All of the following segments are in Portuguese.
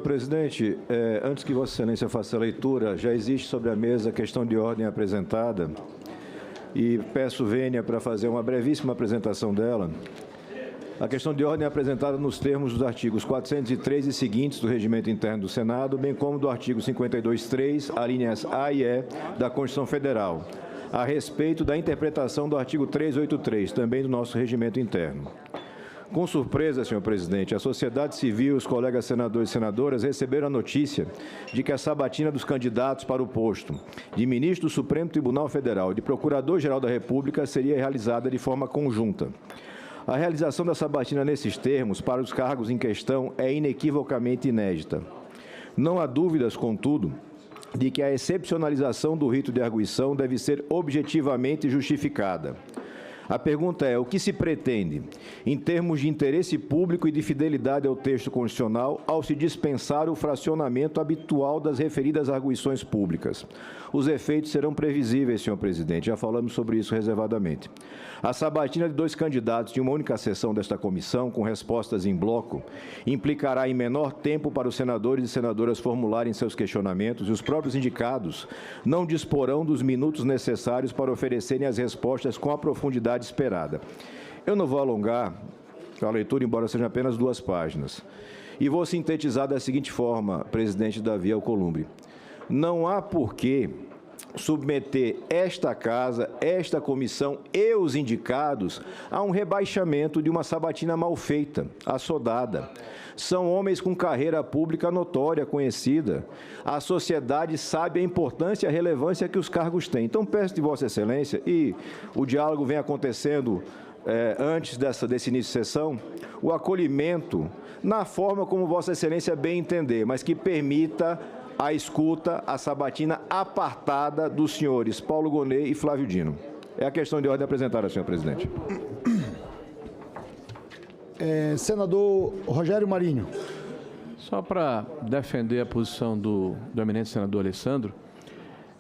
presidente, antes que Vossa Excelência faça a leitura, já existe sobre a mesa a questão de ordem apresentada e peço vênia para fazer uma brevíssima apresentação dela. A questão de ordem é apresentada nos termos dos artigos 403 e seguintes do Regimento Interno do Senado, bem como do artigo 52.3, alíneas A e E da Constituição Federal, a respeito da interpretação do artigo 383, também do nosso Regimento Interno. Com surpresa, senhor presidente, a sociedade civil e os colegas senadores e senadoras receberam a notícia de que a sabatina dos candidatos para o posto de ministro do Supremo Tribunal Federal e de Procurador-Geral da República seria realizada de forma conjunta. A realização da sabatina nesses termos para os cargos em questão é inequivocamente inédita. Não há dúvidas, contudo, de que a excepcionalização do rito de arguição deve ser objetivamente justificada. A pergunta é: o que se pretende, em termos de interesse público e de fidelidade ao texto constitucional, ao se dispensar o fracionamento habitual das referidas arguições públicas? Os efeitos serão previsíveis, senhor presidente, já falamos sobre isso reservadamente. A sabatina de 2 candidatos de uma única sessão desta comissão, com respostas em bloco, implicará em menor tempo para os senadores e senadoras formularem seus questionamentos e os próprios indicados não disporão dos minutos necessários para oferecerem as respostas com a profundidade esperada. Eu não vou alongar a leitura, embora sejam apenas 2 páginas. E vou sintetizar da seguinte forma, presidente Davi Alcolumbre. Não há porquê submeter esta casa, esta comissão e os indicados a um rebaixamento de uma sabatina mal feita, assodada. São homens com carreira pública notória, conhecida. A sociedade sabe a importância e a relevância que os cargos têm. Então, peço de Vossa Excelência, e o diálogo vem acontecendo antes desse início de sessão, o acolhimento na forma como Vossa Excelência bem entender, mas que permita a escuta, a sabatina apartada dos senhores Paulo Gonet e Flávio Dino. É a questão de ordem apresentada, senhor presidente. Senador Rogério Marinho. Só para defender a posição do eminente senador Alessandro,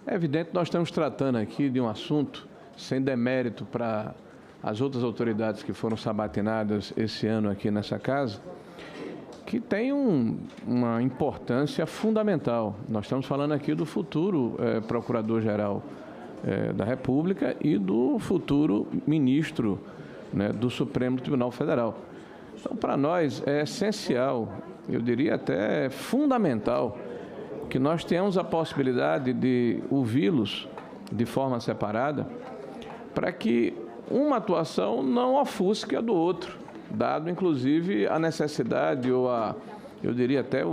é evidente que nós estamos tratando aqui de um assunto sem demérito para as outras autoridades que foram sabatinadas esse ano aqui nessa casa, que tem uma importância fundamental. Nós estamos falando aqui do futuro Procurador-Geral da República e do futuro ministro, né, do Supremo Tribunal Federal. Então, para nós é essencial, eu diria até fundamental, que nós tenhamos a possibilidade de ouvi-los de forma separada, para que uma atuação não ofusque a do outro, dado, inclusive, a necessidade ou eu diria até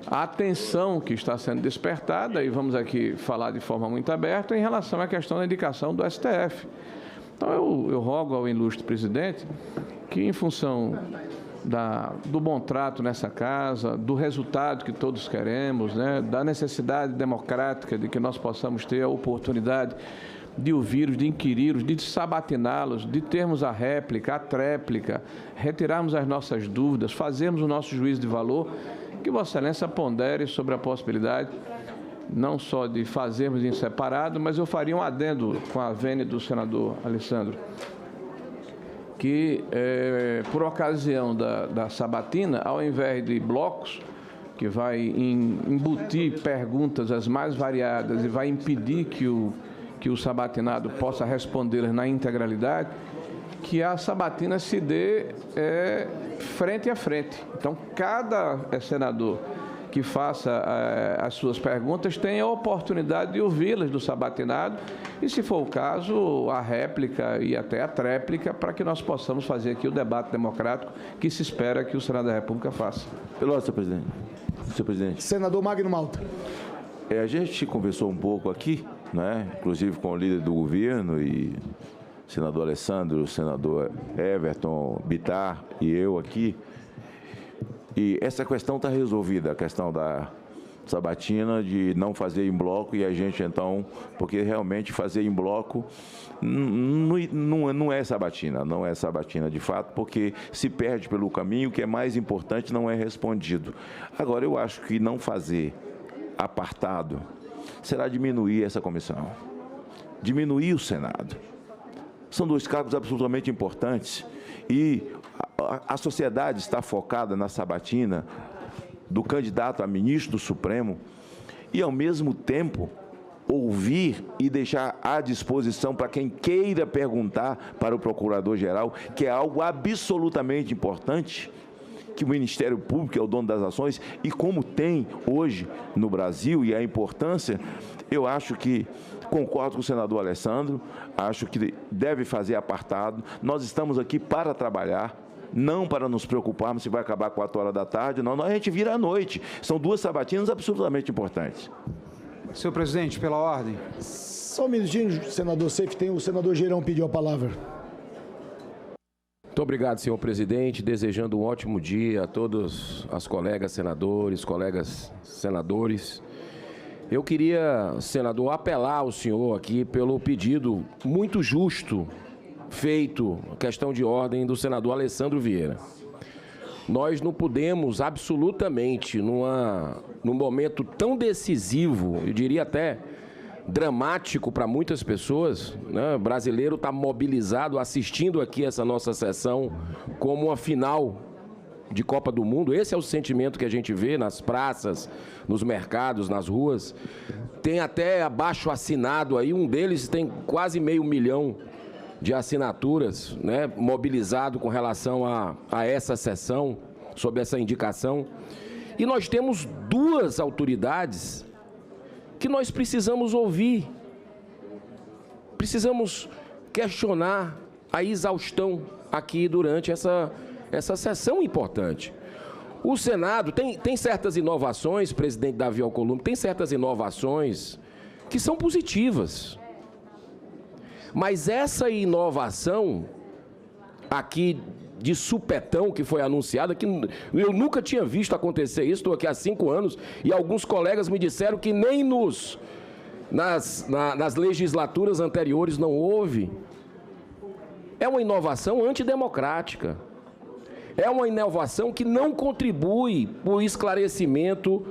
a atenção que está sendo despertada, e vamos aqui falar de forma muito aberta, em relação à questão da indicação do STF. Então, eu rogo ao ilustre presidente que, em função do bom trato nessa casa, do resultado que todos queremos, né, da necessidade democrática de que nós possamos ter a oportunidade de ouvir-os, de inquirir-os, de sabatiná-los, de termos a réplica, a tréplica, retirarmos as nossas dúvidas, fazermos o nosso juízo de valor, que Vossa Excelência pondere sobre a possibilidade não só de fazermos em separado, mas eu faria um adendo com a vênia do senador Alessandro, que por ocasião da sabatina, ao invés de blocos, que vai embutir perguntas as mais variadas e vai impedir que o sabatinado possa respondê-las na integralidade, que a sabatina se dê frente a frente. Então, cada senador que faça as suas perguntas tenha a oportunidade de ouvi-las do sabatinado e, se for o caso, a réplica e até a tréplica, para que nós possamos fazer aqui o debate democrático que se espera que o Senado da República faça. Pelo senhor presidente. Senhor presidente. Senador Magno Malta. A gente conversou um pouco aqui, né, inclusive com o líder do governo e o senador Alessandro, o senador Everton Bittar e eu aqui, e essa questão está resolvida, a questão da sabatina, de não fazer em bloco, e a gente, então, porque realmente fazer em bloco não é sabatina, não é sabatina de fato, porque se perde pelo caminho, o que é mais importante não é respondido. Agora, eu acho que não fazer apartado será diminuir essa comissão, diminuir o Senado. São 2 cargos absolutamente importantes e a sociedade está focada na sabatina do candidato a ministro do Supremo e, ao mesmo tempo, ouvir e deixar à disposição para quem queira perguntar para o Procurador-Geral, que é algo absolutamente importante, que o Ministério Público é o dono das ações, e como tem hoje no Brasil, e a importância, eu acho que, concordo com o senador Alessandro, acho que deve fazer apartado. Nós estamos aqui para trabalhar, não para nos preocuparmos se vai acabar 4 horas da tarde, não, a gente vira à noite. São 2 sabatinas absolutamente importantes. Senhor presidente, pela ordem. Só um minutinho, senador Seif, tem o senador Girão pediu a palavra. Muito obrigado, senhor presidente. Desejando um ótimo dia a todos as colegas senadores, colegas senadores. Eu queria, senador, apelar ao senhor aqui pelo pedido muito justo feito, questão de ordem, do senador Alessandro Vieira. Nós não podemos absolutamente, num momento tão decisivo, eu diria até dramático para muitas pessoas, né? O brasileiro está mobilizado, assistindo aqui essa nossa sessão como uma final de Copa do Mundo. Esse é o sentimento que a gente vê nas praças, nos mercados, nas ruas. Tem até abaixo assinado aí, um deles tem quase 500 mil de assinaturas, né, mobilizado com relação a essa sessão, sobre essa indicação. E nós temos 2 autoridades que nós precisamos ouvir, precisamos questionar a exaustão aqui durante essa sessão importante. O Senado tem certas inovações, presidente Davi Alcolumbre, tem certas inovações que são positivas. Mas essa inovação aqui de supetão que foi anunciada, que eu nunca tinha visto acontecer isso, estou aqui há 5 anos, e alguns colegas me disseram que nem nas legislaturas anteriores não houve. É uma inovação antidemocrática. É uma inovação que não contribui para o esclarecimento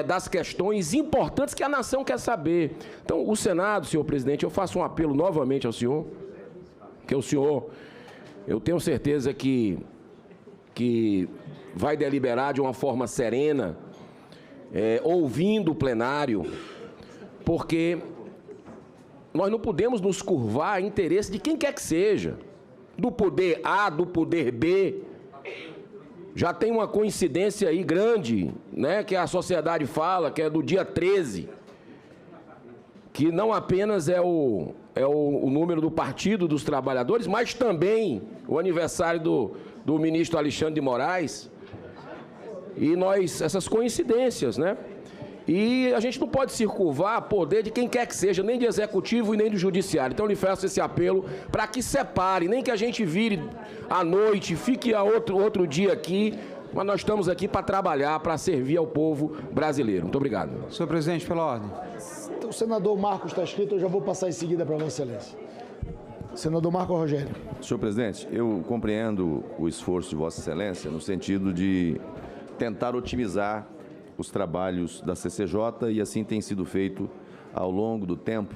das questões importantes que a nação quer saber. Então, o Senado, senhor presidente, eu faço um apelo novamente ao senhor, que o senhor, eu tenho certeza que vai deliberar de uma forma serena, ouvindo o plenário, porque nós não podemos nos curvar a interesse de quem quer que seja, do poder A, do poder B. Já tem uma coincidência aí grande, né, que a sociedade fala, que é do dia 13, que não apenas é o número do Partido dos Trabalhadores, mas também o aniversário do ministro Alexandre de Moraes. E essas coincidências, né? E a gente não pode se curvar a poder de quem quer que seja, nem de executivo e nem do judiciário. Então, eu lhe faço esse apelo para que separe, nem que a gente vire à noite, fique a outro dia aqui, mas nós estamos aqui para trabalhar, para servir ao povo brasileiro. Muito obrigado. Senhor presidente, pela ordem. O senador Marcos está escrito, eu já vou passar em seguida para Vossa Excelência. Senador Marco Rogério. Senhor presidente, eu compreendo o esforço de Vossa Excelência no sentido de tentar otimizar os trabalhos da CCJ, e assim tem sido feito ao longo do tempo.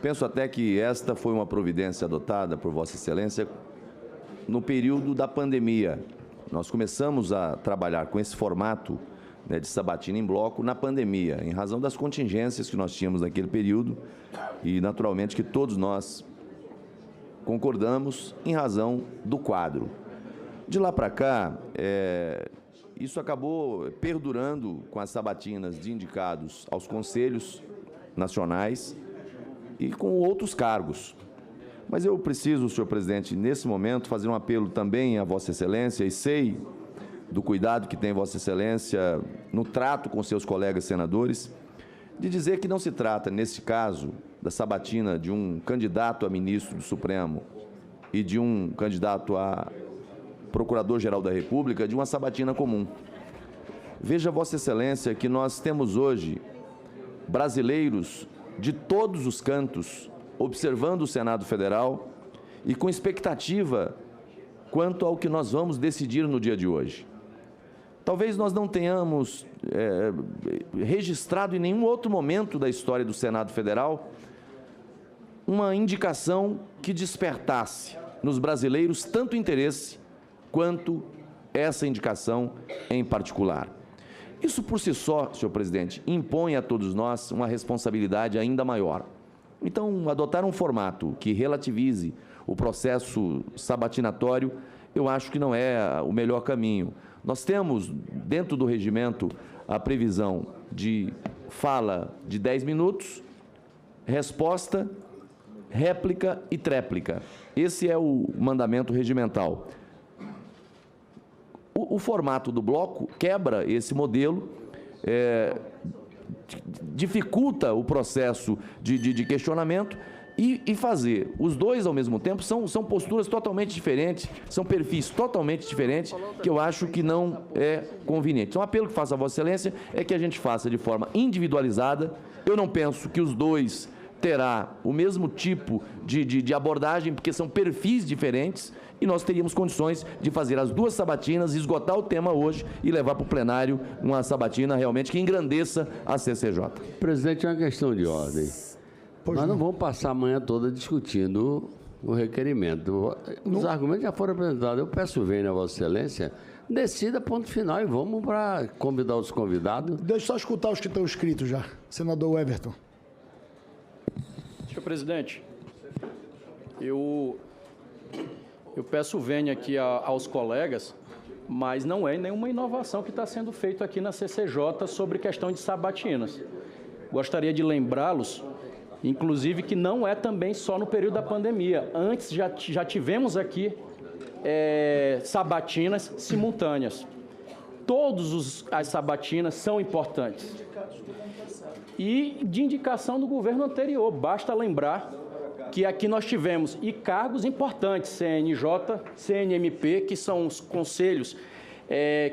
Penso até que esta foi uma providência adotada por Vossa Excelência no período da pandemia. Nós começamos a trabalhar com esse formato, né, de sabatina em bloco na pandemia, em razão das contingências que nós tínhamos naquele período e, naturalmente, que todos nós concordamos em razão do quadro. De lá para cá, isso acabou perdurando com as sabatinas de indicados aos conselhos nacionais e com outros cargos. Mas eu preciso, senhor presidente, nesse momento, fazer um apelo também a Vossa Excelência, e sei do cuidado que tem Vossa Excelência no trato com seus colegas senadores, de dizer que não se trata, nesse caso, da sabatina de um candidato a ministro do Supremo e de um candidato a Procurador-Geral da República, de uma sabatina comum. Veja, Vossa Excelência, que nós temos hoje brasileiros de todos os cantos observando o Senado Federal e com expectativa quanto ao que nós vamos decidir no dia de hoje. Talvez nós não tenhamos registrado em nenhum outro momento da história do Senado Federal uma indicação que despertasse nos brasileiros tanto interesse quanto essa indicação em particular. Isso, por si só, senhor presidente, impõe a todos nós uma responsabilidade ainda maior. Então, adotar um formato que relativize o processo sabatinatório, eu acho que não é o melhor caminho. Nós temos, dentro do regimento, a previsão de fala de 10 minutos, resposta, réplica e tréplica. Esse é o mandamento regimental. O formato do bloco quebra esse modelo, dificulta o processo de questionamento e fazer os dois ao mesmo tempo são posturas totalmente diferentes, são perfis totalmente diferentes, que eu acho que não é conveniente. Então, o apelo que faço a Vossa Excelência é que a gente faça de forma individualizada. Eu não penso que os dois terá o mesmo tipo de abordagem, porque são perfis diferentes, e nós teríamos condições de fazer as duas sabatinas, esgotar o tema hoje e levar para o plenário uma sabatina realmente que engrandeça a CCJ. Presidente, é uma questão de ordem. Nós não vamos passar a manhã toda discutindo o requerimento. Os argumentos já foram apresentados. Eu peço vênia a Vossa Excelência, decida ponto final e vamos para convidar os convidados. Deixa eu só escutar os que estão inscritos já. Senador Everton. Senhor presidente, eu peço vênia aqui aos colegas, mas não é nenhuma inovação que está sendo feita aqui na CCJ sobre questão de sabatinas. Gostaria de lembrá-los, inclusive, que não é também só no período da pandemia. Antes já tivemos aqui sabatinas simultâneas. Todas as sabatinas são importantes. E de indicação do governo anterior, basta lembrar que aqui nós tivemos cargos importantes, CNJ, CNMP, que são os conselhos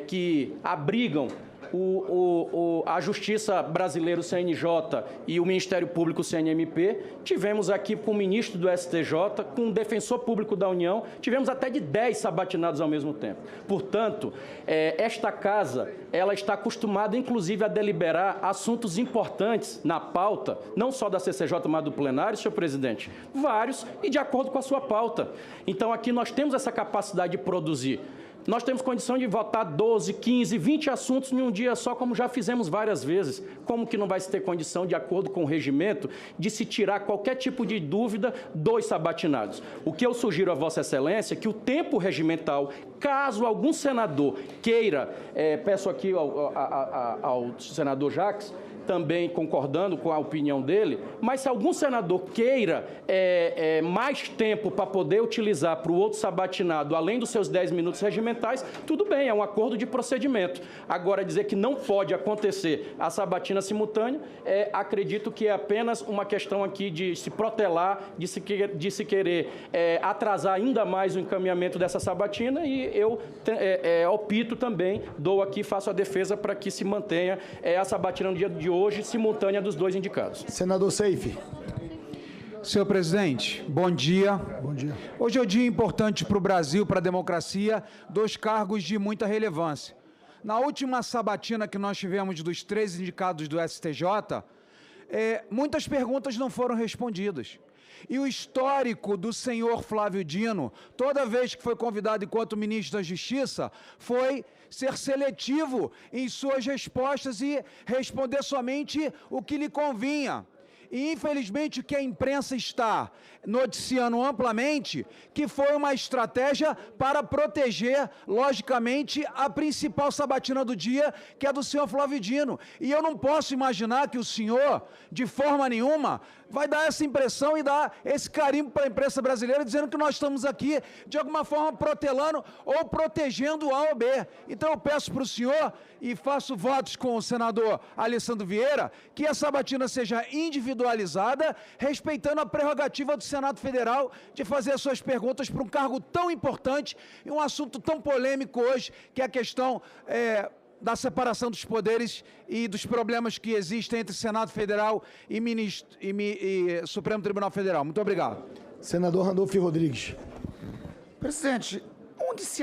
que abrigam a Justiça Brasileira, o CNJ, e o Ministério Público, o CNMP. Tivemos aqui com o ministro do STJ, com o Defensor Público da União, tivemos até de 10 sabatinados ao mesmo tempo. Portanto, esta casa, ela está acostumada, inclusive, a deliberar assuntos importantes na pauta, não só da CCJ, mas do plenário, senhor presidente, vários, e de acordo com a sua pauta. Então, aqui nós temos essa capacidade de produzir. Nós temos condição de votar 12, 15, 20 assuntos em um dia só, como já fizemos várias vezes. Como que não vai se ter condição, de acordo com o regimento, de se tirar qualquer tipo de dúvida dos sabatinados? O que eu sugiro a Vossa Excelência é que o tempo regimental, caso algum senador queira, peço aqui ao senador Jacques, também concordando com a opinião dele, mas se algum senador queira mais tempo para poder utilizar para o outro sabatinado, além dos seus 10 minutos regimentais, tudo bem, é um acordo de procedimento. Agora, dizer que não pode acontecer a sabatina simultânea, acredito que é apenas uma questão aqui de se protelar, de se querer atrasar ainda mais o encaminhamento dessa sabatina, e eu opto também, dou aqui, faço a defesa para que se mantenha a sabatina no dia de hoje, simultânea dos dois indicados. Senador Seife. Senhor presidente, bom dia. Bom dia. Hoje é um dia importante para o Brasil, para a democracia, 2 cargos de muita relevância. Na última sabatina que nós tivemos dos 3 indicados do STJ, muitas perguntas não foram respondidas. E o histórico do senhor Flávio Dino, toda vez que foi convidado enquanto ministro da Justiça, foi ser seletivo em suas respostas e responder somente o que lhe convinha. E, infelizmente, o que a imprensa está noticiando amplamente, que foi uma estratégia para proteger, logicamente, a principal sabatina do dia, que é do senhor Flávio Dino. E eu não posso imaginar que o senhor, de forma nenhuma, vai dar essa impressão e dar esse carimbo para a imprensa brasileira, dizendo que nós estamos aqui, de alguma forma, protelando ou protegendo o A ou B. Então, eu peço para o senhor, e faço votos com o senador Alessandro Vieira, que a sabatina seja individualizada, respeitando a prerrogativa do Senado Federal de fazer as suas perguntas para um cargo tão importante e um assunto tão polêmico hoje, que é a questão da separação dos poderes e dos problemas que existem entre Senado Federal e Supremo Tribunal Federal. Muito obrigado. Senador Randolfo Rodrigues. Presidente, onde se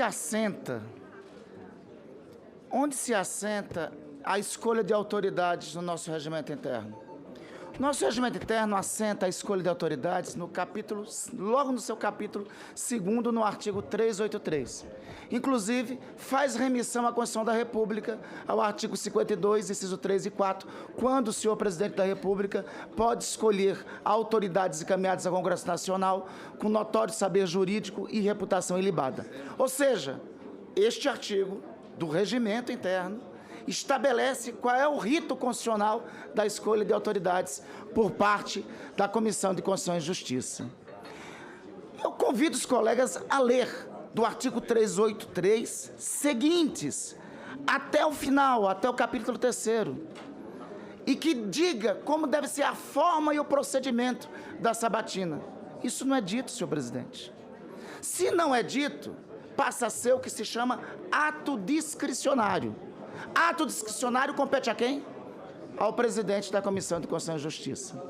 assenta a escolha de autoridades no nosso regimento interno? Nosso regimento interno assenta a escolha de autoridades no capítulo, logo no seu capítulo 2º, no artigo 383. Inclusive, faz remissão à Constituição da República, ao artigo 52, inciso 3 e 4, quando o senhor presidente da República pode escolher autoridades encaminhadas ao Congresso Nacional com notório saber jurídico e reputação ilibada. Ou seja, este artigo do regimento interno estabelece qual é o rito constitucional da escolha de autoridades por parte da Comissão de Constituição e Justiça. Eu convido os colegas a ler do artigo 383 seguintes, até o final, até o capítulo 3º, e que diga como deve ser a forma e o procedimento da sabatina. Isso não é dito, senhor presidente. Se não é dito, passa a ser o que se chama ato discricionário. Ato discricionário compete a quem? Ao presidente da Comissão de Constituição e Justiça.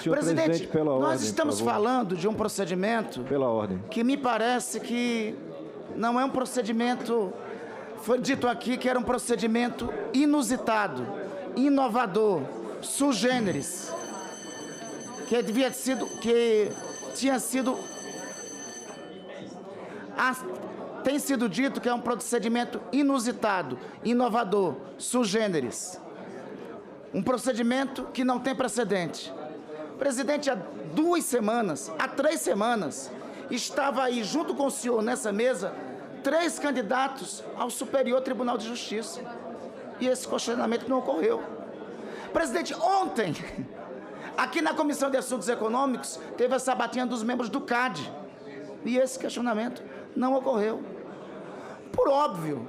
Senhor presidente, pela ordem, nós estamos falando de um procedimento pela ordem, que me parece que não é um procedimento, foi dito aqui que era um procedimento inusitado, inovador, sui generis, tem sido dito que é um procedimento inusitado, inovador, sui generis. Um procedimento que não tem precedente. Presidente, há 3 semanas, estava aí, junto com o senhor, nessa mesa, 3 candidatos ao Superior Tribunal de Justiça. E esse questionamento não ocorreu. Presidente, ontem, aqui na Comissão de Assuntos Econômicos, teve a sabatina dos membros do CAD. E esse questionamento não ocorreu. Por óbvio,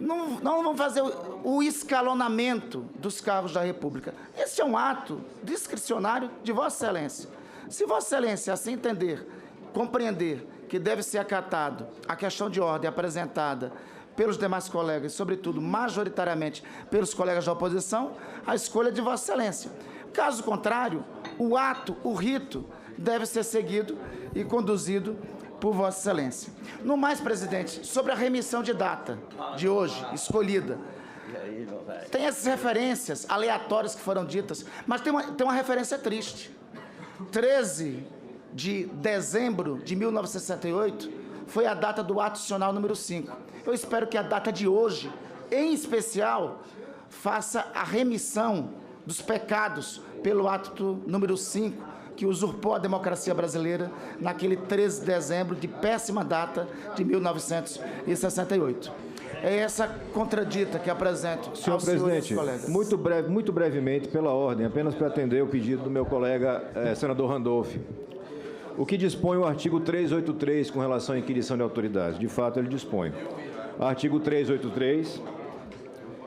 não vamos fazer o escalonamento dos cargos da República. Esse é um ato discricionário de Vossa Excelência. Se Vossa Excelência assim entender, compreender que deve ser acatado a questão de ordem apresentada pelos demais colegas, sobretudo, majoritariamente, pelos colegas da oposição, a escolha é de Vossa Excelência. Caso contrário, o ato, o rito, deve ser seguido e conduzido por Vossa Excelência. No mais, presidente, sobre a remissão de data de hoje, escolhida, tem essas referências aleatórias que foram ditas, mas tem uma referência triste. 13 de dezembro de 1968 foi a data do ato institucional número 5. Eu espero que a data de hoje, em especial, faça a remissão dos pecados pelo ato número 5, que usurpou a democracia brasileira naquele 13 de dezembro de péssima data de 1968. É essa contradita que apresento senhor presidente, muito brevemente, pela ordem, apenas para atender o pedido do meu colega senador Randolph. O que dispõe o artigo 383 com relação à inquirição de autoridades? De fato, ele dispõe. Artigo 383,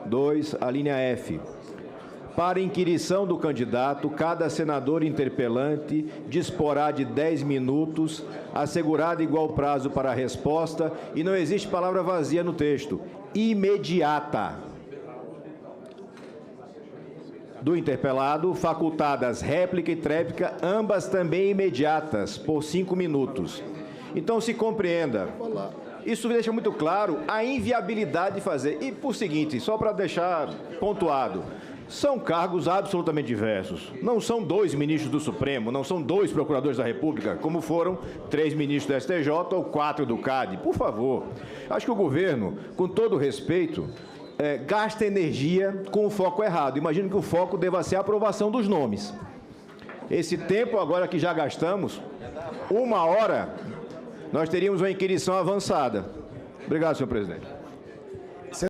2, a linha F. Para inquirição do candidato, cada senador interpelante disporá de 10 minutos, assegurado igual prazo para a resposta, e não existe palavra vazia no texto, imediata. Do interpelado, facultadas réplica e tréplica, ambas também imediatas, por 5 minutos. Então, se compreenda. Isso deixa muito claro a inviabilidade de fazer. E, por seguinte, só para deixar pontuado, são cargos absolutamente diversos. Não são 2 ministros do Supremo, não são 2 procuradores da República, como foram 3 ministros do STJ ou 4 do CAD. Por favor, acho que o governo, com todo respeito, gasta energia com o foco errado. Imagino que o foco deva ser a aprovação dos nomes. Esse tempo agora que já gastamos, 1 hora, nós teríamos uma inquirição avançada. Obrigado, senhor presidente.